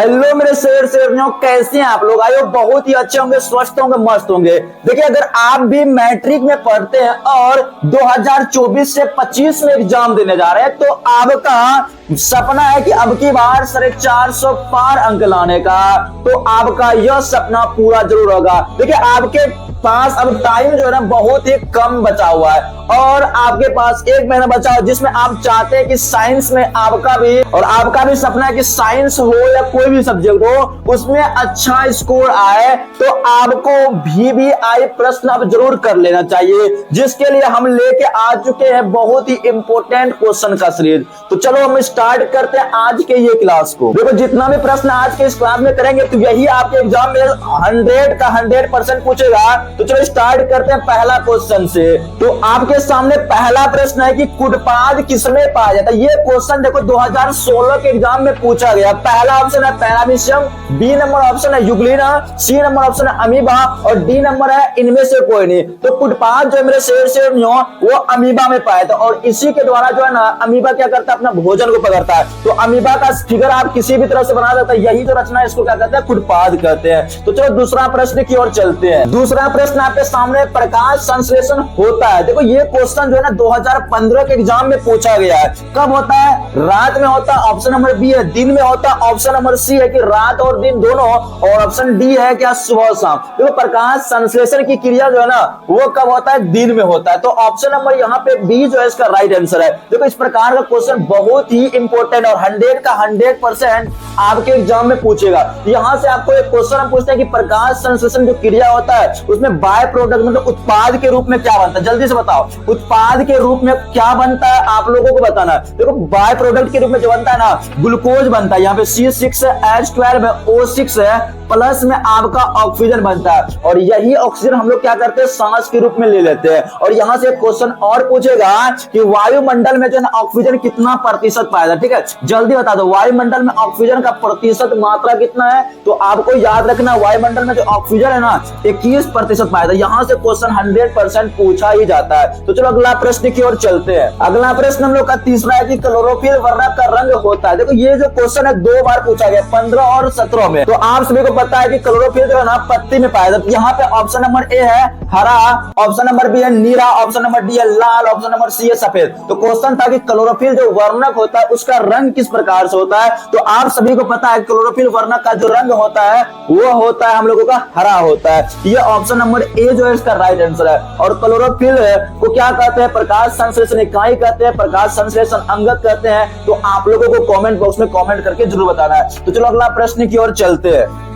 Hello मेरे शेरनियों, कैसे हैं आप लोग? आयो बहुत ही अच्छे होंगे, स्वस्थ होंगे, मस्त होंगे। देखिए, अगर आप भी मैट्रिक में पढ़ते हैं और 2024 से 25 में एग्जाम देने जा रहे हैं तो आपका सपना है कि अब की बार 450 पार अंक लाने का, तो आपका यह सपना पूरा जरूर होगा। देखिए, आपके पास अब टाइम जो है ना बहुत ही कम बचा हुआ है और आपके पास 1 महीना बचा हुआ जिसमें आप चाहते हैं कि साइंस में आपका भी सपना है कि साइंस हो या कोई भी सब्जेक्ट हो उसमें अच्छा स्कोर आए, तो आपको VVI प्रश्न अब जरूर कर लेना चाहिए, जिसके लिए हम लेके आ चुके हैं बहुत ही इंपॉर्टेंट क्वेश्चन का सीरीज। तो चलो हम स्टार्ट करते हैं आज के ये क्लास को। देखो, जितना भी प्रश्न आज के इस क्लास में करेंगे तो यही आपके एग्जाम में 100 का 100% पूछेगा। तो चलो स्टार्ट करते हैं पहला क्वेश्चन से। तो आपके सामने पहला प्रश्न है कि कुटपाद किसमें पाया जाता है। ये क्वेश्चन देखो 2016 के एग्जाम में पूछा गया। पहला ऑप्शन है पैरामीशियम, बी नंबर ऑप्शन है यूग्लिना, सी नंबर ऑप्शन है अमीबा और डी नंबर है इनमें से कोई नहीं। तो कुटपाद जो मेरे शेरनियों वो अमीबा में पाया था और इसी के द्वारा जो है ना अमीबा क्या करता है, अपना भोजन को पकड़ता है। तो अमीबा का फिगर आप किसी भी तरह से बना सकते हैं। यही जो रचना है इसको क्या कहते हैं, कुटपाद कहते हैं। तो चलो दूसरा प्रश्न की ओर चलते हैं। दूसरा प्रश्न आपके सामने प्रकाश संश्लेषण होता है। देखो, ये क्वेश्चन जो है ना 2015 के एग्जाम में पूछा गया है। कब होता है? रात में होता है, ऑप्शन नंबर बी है। दिन में होता है, ऑप्शन नंबर सी है कि रात और दिन दोनों, और ऑप्शन डी है क्या सुबह शाम। देखो, प्रकाश संश्लेषण की क्रिया जो है ना वो कब होता है? दिन में होता है। तो ऑप्शन नंबर यहाँ पे बी जो है इसका राइट आंसर है। देखो, इस प्रकार का क्वेश्चन बहुत ही इंपॉर्टेंट और 100 का 100% आपके एग्जाम में पूछेगा। यहाँ से आपको एक क्वेश्चन हम पूछते हैं कि प्रकाश संश्लेषण जो क्रिया होता है उसमें बाय प्रोडक्ट मतलब उत्पाद के रूप में क्या बनता है, जल्दी से बताओ। उत्पाद के रूप में क्या बनता है आप लोगों को बताना है। देखो, बाय प्रोडक्ट के रूप में जो बनता है ना ग्लूकोज बनता है। यहाँ पे C6 है, H12 है, O6 है, प्लस में आपका ऑक्सीजन बनता है और यही ऑक्सीजन हम लोग क्या करते हैं, सांस के रूप में ले लेते हैं। और यहाँ से क्वेश्चन और पूछेगा कि वायुमंडल में जो है ऑक्सीजन कितना प्रतिशत पाया जाता है। ठीक है, जल्दी बता दो, वायुमंडल में ऑक्सीजन का प्रतिशत मात्रा कितना है? तो आपको याद रखना, वायुमंडल में जो ऑक्सीजन है ना 21% पाया जाता है। यहाँ से क्वेश्चन 100% पूछा ही जाता है। तो चलो अगला प्रश्न की ओर चलते हैं। अगला प्रश्न हम लोग का तीसरा है कि क्लोरोफिल वर्णक का रंग होता है। देखो, ये जो क्वेश्चन है 2 बार पूछा गया, 15 और 17 में। तो आप सभी को पता है कि क्लोरोफिल जो है ना पत्ती में पाया जाता है। यहाँ पे ऑप्शन नंबर ए है हरा, ऑप्शन नंबर बी है नीला, ऑप्शन नंबर डी है लाल, ऑप्शन नंबर सी है सफेद। तो क्वेश्चन था कि क्लोरोफिल जो वर्णक होता है उसका रंग किस प्रकार से होता है। तो आप सभी को पता है क्लोरोफिल वर्णक का जो रंग होता है वो होता है हम लोगों का हरा होता है। ये ऑप्शन नंबर ए जो है इसका राइट आंसर है। और क्लोरोफिल को क्या कहते हैं? प्रकाश संश्लेषण इकाई कहते हैं, प्रकाश संश्लेषण अंगक कहते हैं। तो आप लोगों को कमेंट बॉक्स में कमेंट करके जरूर बताना है। तो चलो अगला प्रश्न की ओर चलते हैं।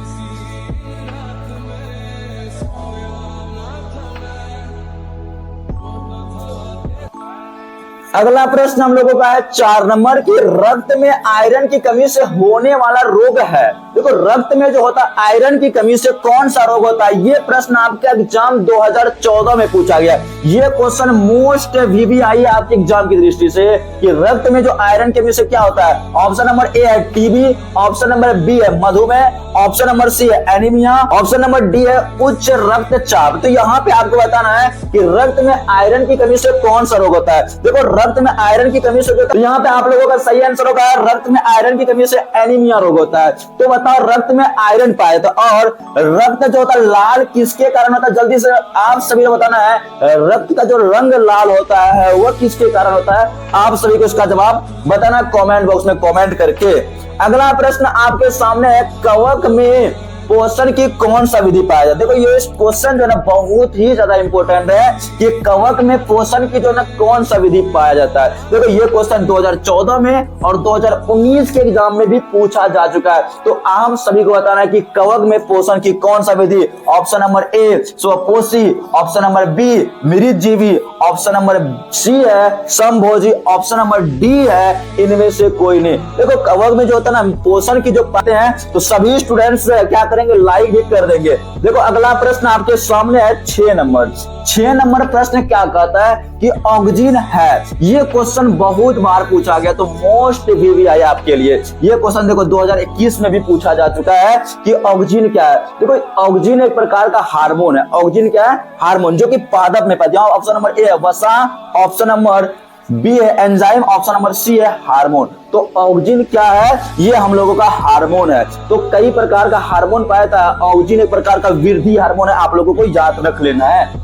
अगला प्रश्न हम लोगों का है 4 नंबर की रक्त में आयरन की कमी से होने वाला रोग है। देखो, रक्त में जो होता है आयरन की कमी से कौन सा रोग होता है, ये प्रश्न आपके एग्जाम 2014 में पूछा गया। ये क्वेश्चन मोस्ट VVI आपके एग्जाम की दृष्टि से कि रक्त में जो आयरन की कमी से क्या होता है। ऑप्शन नंबर ए है टीबी, ऑप्शन नंबर बी है मधुमेह, ऑप्शन नंबर सी है एनीमिया, ऑप्शन नंबर डी है उच्च रक्तचाप। तो यहाँ पे आपको बताना है कि रक्त में आयरन की कमी से कौन सा रोग होता है। देखो, रक्त में आयरन की कमी से तो यहाँ पे आप लोगों का सही आंसर होगा रक्त में आयरन की कमी से एनीमिया रोग होता है। तो बताओ, रक्त में आयरन पाया था और रक्त जो होता है लाल किसके कारण होता है, जल्दी से आप सभी को बताना है। रक्त का जो रंग लाल होता है वो किसके कारण होता है, आप सभी को इसका जवाब बताना कमेंट बॉक्स में कमेंट करके। अगला प्रश्न आपके सामने है कवक में पोषण की कौन सा विधि पाया जाता है। देखो, ये क्वेश्चन जो है ना बहुत ही ज्यादा इंपॉर्टेंट है कि कवक में पोषण की जो है ना कौन सा विधि पाया जाता है। देखो, ये क्वेश्चन 2014 में और 2019 के एग्जाम में भी पूछा जा चुका है। तो आप सभी को बताना है कि कवक में पोषण की कौन सा विधि। ऑप्शन नंबर ए स्वपोषी, ऑप्शन नंबर बी मृतजीवी, ऑप्शन नंबर सी है समभोजी, ऑप्शन नंबर डी है इनमें से कोई नहीं। देखो, कवक में जो होता है ना पोषण की जो पाते हैं तो सभी स्टूडेंट्स क्या करेंगे, लाइक भी कर देंगे। देखो, अगला प्रश्न आपके सामने है 6 नंबर। 6 नंबर प्रश्न क्या कहता है कि ऑक्सीजन है। ये क्वेश्चन बहुत बार पूछा गया, तो मोस्ट VVI आपके लिए ये क्वेश्चन देखो 2021 में भी पूछा जा चुका है कि ऑक्सीजन क्या है। देखो, ऑक्सीजन एक प्रकार का हार्मोन है। ऑक्सीजन क्या है? हार्मोन, जो कि पादप में पाया जाता है। ऑप्शन नंबर ए है वसा, ऑप्शन नंबर बी है एंजाइम, ऑप्शन नंबर सी है हार्मोन। तो ऑक्सिन क्या है, ये हम लोगों का हार्मोन है। तो कई प्रकार का हार्मोन पाया था, ऑक्सिन एक प्रकार का वृद्धि हार्मोन है, आप लोगों को याद रख लेना है।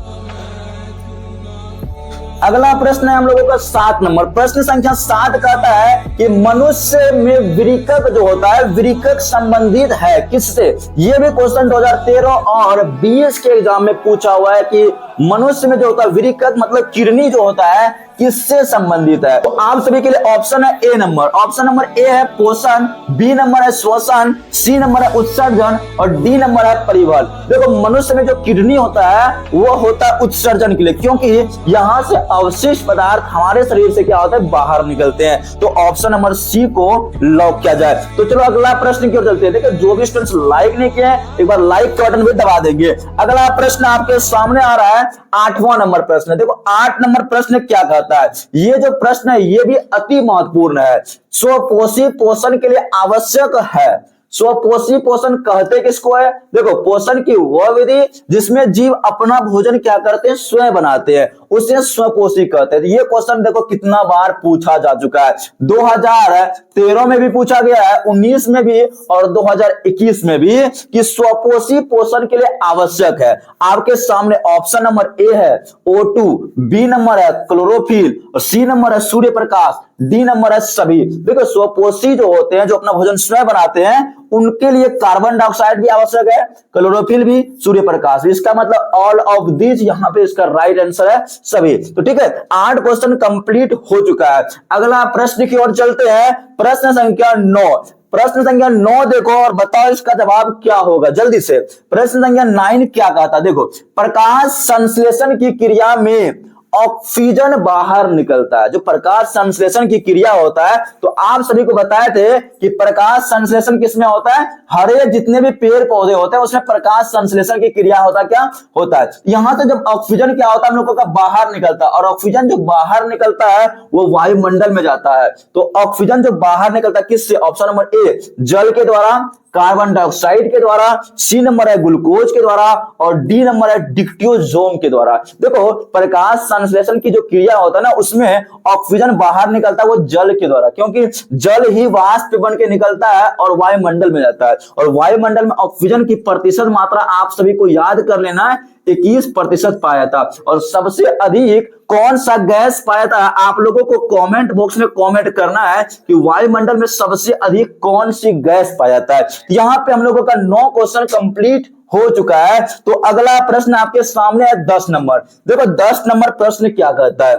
अगला प्रश्न है हम लोगों का 7 नंबर, प्रश्न संख्या 7 कहता है कि मनुष्य में वृकक जो होता है, वृकक संबंधित है किससे? ये भी क्वेश्चन 2013 और 20 के एग्जाम में पूछा हुआ है कि मनुष्य में जो होता है वृकक मतलब किडनी जो होता है किससे संबंधित है? तो आप सभी के लिए ऑप्शन है ए नंबर, ऑप्शन नंबर ए है पोषण, बी नंबर है श्वसन, सी नंबर है उत्सर्जन और डी नंबर है परिवहन। देखो मनुष्य में जो किडनी होता है वो होता है उत्सर्जन के लिए, क्योंकि यहाँ से अवशिष्ट पदार्थ हमारे शरीर से क्या होता है बाहर निकलते हैं। तो ऑप्शन नंबर सी को लॉक किया जाए। तो चलो अगला प्रश्न की ओर चलते हैं। देखिए जो भी स्टूडेंट्स लाइक नहीं किए एक बार लाइक का बटन भी दबा देंगे। अगला प्रश्न आपके सामने आ रहा है 8वां नंबर प्रश्न। देखो 8 नंबर प्रश्न क्या कहता है? ये जो प्रश्न है ये भी अति महत्वपूर्ण है। स्वपोषी पोषण के लिए आवश्यक है। स्वपोषी पोषण कहते किसको है? देखो पोषण की वह विधि जिसमें जीव अपना भोजन क्या करते हैं स्वयं बनाते हैं, उसे स्वपोषी कहते हैं। ये क्वेश्चन देखो कितना बार पूछा जा चुका है, 2013 में भी पूछा गया है, 19 में भी और 2021 में भी कि स्वपोषी पोषण के लिए आवश्यक है। आपके सामने ऑप्शन नंबर ए है O2, बी नंबर है क्लोरोफिल और सी नंबर है सूर्य प्रकाश, डी नंबर है सभी। देखो स्वपोषी जो होते हैं जो अपना भोजन स्वयं बनाते हैं उनके लिए कार्बन डाइऑक्साइड भी आवश्यक है, क्लोरोफिल भी, सूर्य प्रकाश भी। इसका मतलब ऑल ऑफ दिस यहाँ पे इसका राइट आंसर है सभी। तो ठीक है 8 क्वेश्चन कंप्लीट हो चुका है। अगला प्रश्न की ओर चलते हैं, प्रश्न संख्या 9। प्रश्न संख्या 9 देखो और बताओ इसका जवाब क्या होगा जल्दी से। प्रश्न संख्या 9 क्या कहता? देखो प्रकाश संश्लेषण की क्रिया में ऑक्सीजन बाहर निकलता है। जो प्रकाश संश्लेषण की क्रिया होता है तो आप सभी को बताए थे कि प्रकाश संश्लेषण किसमें होता है, हरे जितने भी पेड़ पौधे होते हैं उसमें प्रकाश संश्लेषण की क्रिया होता क्या होता है। यहां से जब ऑक्सीजन क्या होता है हम लोगों का बाहर निकलता है और ऑक्सीजन जो बाहर निकलता है वो वायुमंडल में जाता है। तो ऑक्सीजन जो बाहर निकलता है किससे? ऑप्शन नंबर ए जल के द्वारा, कार्बन डाइऑक्साइड के द्वारा, सी नंबर है ग्लूकोज के द्वारा और डी नंबर है डिक्टियोजोम के द्वारा। देखो प्रकाश संश्लेषण की जो क्रिया होता है ना उसमें ऑक्सीजन बाहर निकलता है वो जल के द्वारा, क्योंकि जल ही वाष्प बन के निकलता है और वायुमंडल में जाता है। और वायुमंडल में ऑक्सीजन की प्रतिशत मात्रा आप सभी को याद कर लेना है 21% पाया था। और सबसे अधिक कौन सा गैस पाया था आप लोगों को कमेंट बॉक्स में कमेंट करना है कि वायुमंडल में सबसे अधिक कौन सी गैस पाया था। यहां पे हम लोगों का 9 क्वेश्चन कंप्लीट हो चुका है। तो अगला प्रश्न आपके सामने है 10 नंबर। देखो 10 नंबर प्रश्न क्या कहता है?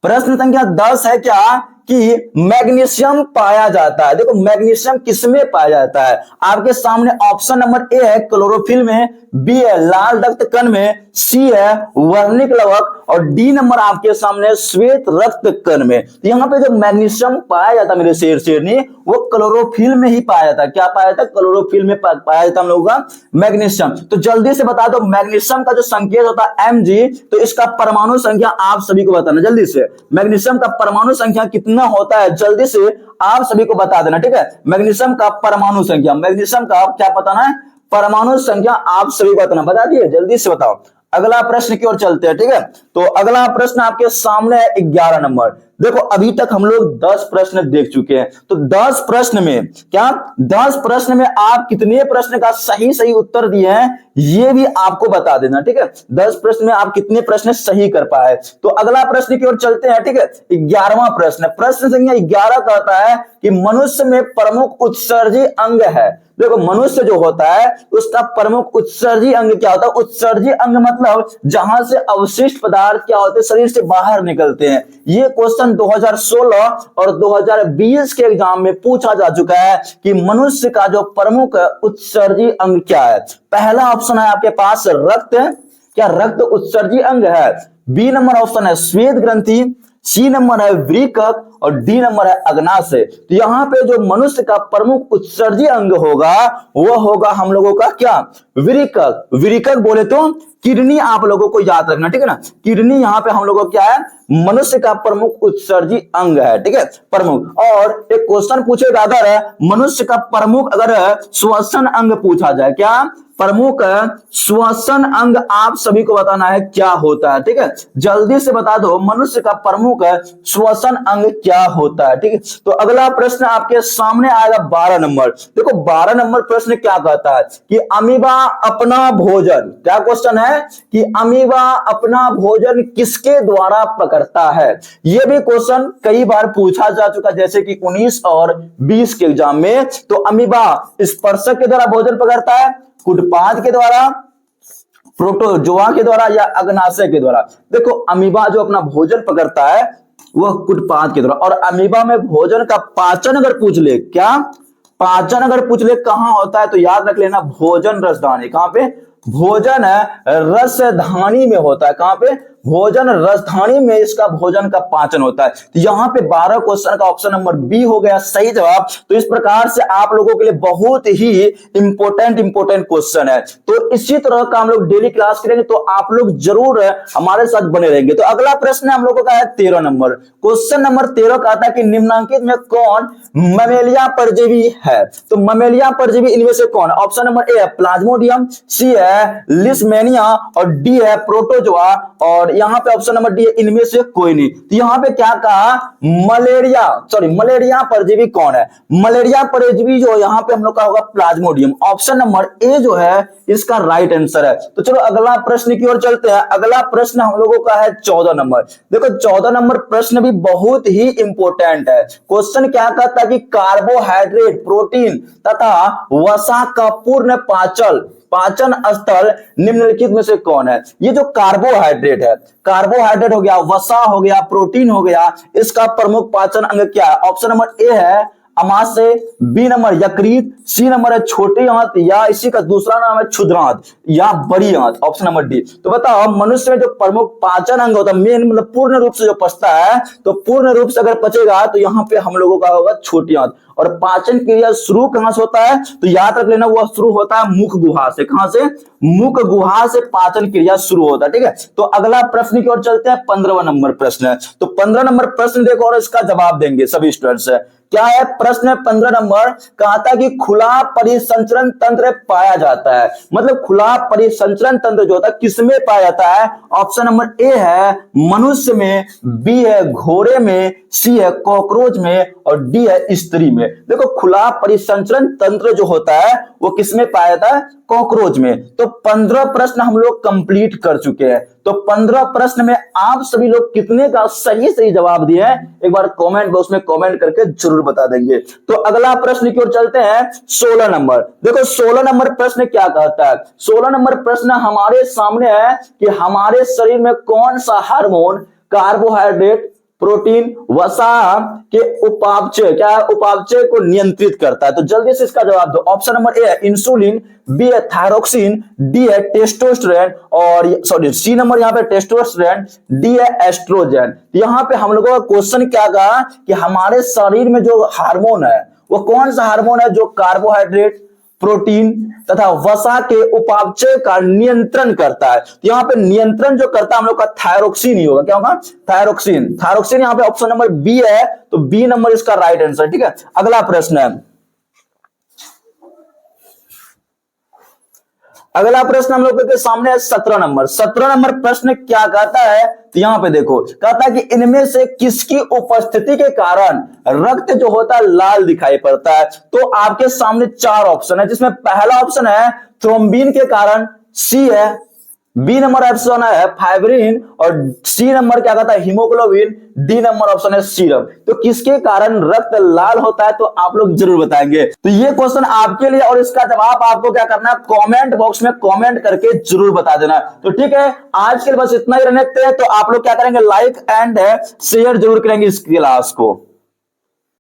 प्रश्न संख्या 10 है क्या कि मैग्नीशियम पाया जाता है। देखो मैग्नीशियम किसमें पाया जाता है? आपके सामने ऑप्शन नंबर ए है क्लोरोफिल में, बी है लाल रक्त कण में, सी है वर्णिक लवक और डी नंबर आपके सामने श्वेत रक्त कण में। तो यहाँ पे जो मैग्नीशियम पाया जाता है मेरे शेरनी वो क्लोरोफिल में ही पाया जाता है। क्या पाया जाता है? क्लोरोफिल में पाया जाता है हम लोगों का मैग्नीशियम। तो जल्दी से बता दो मैग्नीशियम का जो संकेत होता है Mg, तो इसका परमाणु संख्या आप सभी को बताना जल्दी से। मैग्नीशियम का परमाणु संख्या कितना होता है जल्दी से आप सभी को बता देना, ठीक है। मैग्नीशियम का परमाणु संख्या, मैग्नीशियम का क्या बताना है? परमाणु संख्या आप सभी को बताना, बता दिए जल्दी से बताओ। अगला प्रश्न की ओर चलते हैं, ठीक है। तो अगला प्रश्न आपके सामने है 11 नंबर। देखो अभी तक हम लोग 10 प्रश्न देख चुके हैं। तो 10 प्रश्न में क्या 10 प्रश्न में आप कितने प्रश्न का सही उत्तर दिए हैं ये भी आपको बता देना, ठीक है। 10 प्रश्न में आप कितने प्रश्न सही कर पाए। तो अगला प्रश्न की ओर चलते हैं, ठीक है। 11वां प्रश्न, प्रश्न संख्या 11 कहता है कि मनुष्य में प्रमुख उत्सर्जी अंग है। देखो मनुष्य जो होता है उसका प्रमुख उत्सर्जी अंग क्या होता है? उत्सर्जी अंग मतलब जहां से अवशिष्ट पदार्थ क्या होते हैं शरीर से बाहर निकलते हैं। ये क्वेश्चन 2016 और 2020 के एग्जाम में पूछा जा चुका है कि मनुष्य का जो प्रमुख उत्सर्जी अंग क्या है। पहला ऑप्शन है आपके पास रक्त, क्या रक्त उत्सर्जी अंग है? बी नंबर ऑप्शन है श्वेत ग्रंथि, सी नंबर है वृकक और डी नंबर है अग्नाशय। तो यहाँ पे जो मनुष्य का प्रमुख उत्सर्जी अंग होगा वो होगा हम लोगों का क्या? वृकक। वृकक बोले तो किडनी आप लोगों को याद रखना, ठीक है ना। किडनी यहाँ पे हम लोगों को क्या है, मनुष्य का प्रमुख उत्सर्जी अंग है, ठीक है, प्रमुख। और एक क्वेश्चन पूछेगा, अगर मनुष्य का प्रमुख अगर श्वसन अंग पूछा जाए, क्या प्रमुख श्वसन अंग आप सभी को बताना है क्या होता है, ठीक है। जल्दी से बता दो मनुष्य का प्रमुख श्वसन अंग क्या होता है, ठीक है। तो अगला प्रश्न आपके सामने आएगा 12 नंबर। देखो 12 नंबर प्रश्न क्या कहता है कि अमीबा अपना भोजन, क्या क्वेश्चन है कि अमीबा अपना भोजन किसके द्वारा पकड़ता है। यह भी क्वेश्चन कई बार पूछा जा चुका, जैसे कि 19 और 20 के एग्जाम में। तो अमीबा स्पर्शक के द्वारा भोजन पकड़ता है, कुटपाद के द्वारा, प्रोटोजोआ के द्वारा, या अग्नाशय के द्वारा। देखो अमीबा जो अपना भोजन पकड़ता है वह कुटपाद के द्वारा। और अमीबा में भोजन का पाचन अगर पूछ ले, क्या पाचन अगर पूछ ले कहां होता है, तो याद रख लेना भोजन रसधानी। कहां पे, भोजन रसधानी में होता है। कहां पे, भोजन रसधानी में इसका भोजन का पाचन होता है। तो यहाँ पे 12 क्वेश्चन का ऑप्शन नंबर बी हो गया सही जवाब। तो इस प्रकार से आप लोगों के लिए बहुत ही इंपॉर्टेंट क्वेश्चन है। तो इसी तरह का हम लोग डेली क्लास करेंगे, तो आप लोग जरूर हमारे साथ बने रहेंगे। तो अगला प्रश्न हम लोगों का है 13 नंबर। क्वेश्चन नंबर 13 कहता है कि निम्नांकित में कौन ममेलिया परजीवी है। तो ममेलिया परजीवी इनमें से कौन। ऑप्शन नंबर ए है प्लाज्मोडियम, सी है लिस्मेनिया, और डी है प्रोटोजोआ, और यहाँ पे ऑप्शन नंबर डी है इनमें से कोई नहीं। तो यहाँ पे क्या कहा, मलेरिया परजीवी कौन है। मलेरिया परजीवी जो यहाँ पे हम लोग का होगा प्लाज्मोडियम। ऑप्शन नंबर ए जो है इसका राइट आंसर है। तो चलो अगला प्रश्न की ओर चलते हैं। अगला प्रश्न हम लोगों का है 14 नंबर। देखो 14 नंबर प्रश्न भी बहुत ही इंपॉर्टेंट है। क्वेश्चन क्या कहता है कि कार्बोहाइड्रेट, प्रोटीन तथा वसा का पूर्ण पाचन स्थल निम्नलिखित में से कौन है। ये जो कार्बोहाइड्रेट है, कार्बोहाइड्रेट हो गया, वसा हो गया, प्रोटीन हो गया, इसका प्रमुख पाचन अंग क्या है। ऑप्शन नंबर ए है अमाशय, बी नंबर यकृत, सी नंबर है छोटी आंत, या इसी का दूसरा नाम है क्षुद्रांत या बड़ी आंत। Option number D. तो बताओ मनुष्य में जो प्रमुख पाचन अंग होता है, मेन मतलब पूर्ण रूप से जो पचता है, तो पूर्ण रूप से अगर पचेगा तो यहाँ पे हम लोगों का होगा छोटी आंत। और पाचन क्रिया शुरू कहां से होता है, तो याद रख लेना वह शुरू होता है मुख गुहा से। कहां से, मुख गुहा से पाचन क्रिया शुरू होता है, ठीक है। तो अगला प्रश्न की ओर चलते हैं, 15वां नंबर प्रश्न है। तो 15 नंबर प्रश्न देखो और इसका जवाब देंगे सभी स्टूडेंट्स। क्या है प्रश्न 15 नंबर, कहा था कि खुला परिसंचरण तंत्र पाया जाता है। मतलब खुला परिसंचरण तंत्र जो होता है किसमें पाया जाता है। ऑप्शन नंबर ए है मनुष्य में, बी है घोड़े में, सी है कॉकरोच में, और डी है स्त्री में। देखो खुला परिसंचरण तंत्र जो होता है वो किसमें पाया जाता है, कॉकरोच में। तो 15 प्रश्न हम लोग कंप्लीट कर चुके हैं। तो 15 प्रश्न में आप सभी लोग कितने का सही जवाब दिए हैं, एक बार कमेंट बॉक्स में कमेंट करके जरूर बता देंगे। तो अगला प्रश्न की ओर चलते हैं, 16 नंबर। देखो 16 नंबर प्रश्न क्या कहता है। 16 नंबर प्रश्न हमारे सामने है कि हमारे शरीर में कौन सा हार्मोन कार्बोहाइड्रेट, प्रोटीन, वसा के उपापचय, क्या उपापचय को नियंत्रित करता है। तो जल्दी से इसका जवाब दो। ऑप्शन नंबर ए है इंसुलिन, बी है थायरोक्सिन, डी है टेस्टोस्टेरोन, और सी नंबर यहाँ पे टेस्टोस्टेरोन, डी है एस्ट्रोजन। यहाँ पे हम लोगों का क्वेश्चन क्या कहा कि हमारे शरीर में जो हार्मोन है वो कौन सा हार्मोन है जो कार्बोहाइड्रेट, प्रोटीन तथा वसा के उपापचय का नियंत्रण करता है। तो यहाँ पे नियंत्रण जो करता है हम लोग का थायरोक्सिन ही होगा। क्या होगा, थायरोक्सिन यहाँ पे ऑप्शन नंबर बी है, तो बी नंबर इसका राइट आंसर, ठीक है। अगला प्रश्न है, अगला प्रश्न हम लोग के सामने है 17 नंबर। 17 नंबर प्रश्न क्या कहता है, तो यहाँ पे देखो कहता है कि इनमें से किसकी उपस्थिति के कारण रक्त जो होता है लाल दिखाई पड़ता है। तो आपके सामने 4 ऑप्शन है, जिसमें पहला ऑप्शन है थ्रोम्बिन के कारण, सी है, बी नंबर ऑप्शन है फाइब्रिन, और सी नंबर क्या कहता है हीमोग्लोबिन, डी नंबर ऑप्शन है सीरम। तो किसके कारण रक्त लाल होता है, तो आप लोग जरूर बताएंगे। तो ये क्वेश्चन आपके लिए, और इसका जवाब आपको क्या करना है, कमेंट बॉक्स में कमेंट करके जरूर बता देना। तो ठीक है, आज के लिए बस इतना ही रहने देते हैं। तो आप लोग क्या करेंगे, लाइक एंड शेयर जरूर करेंगे इस क्लास को।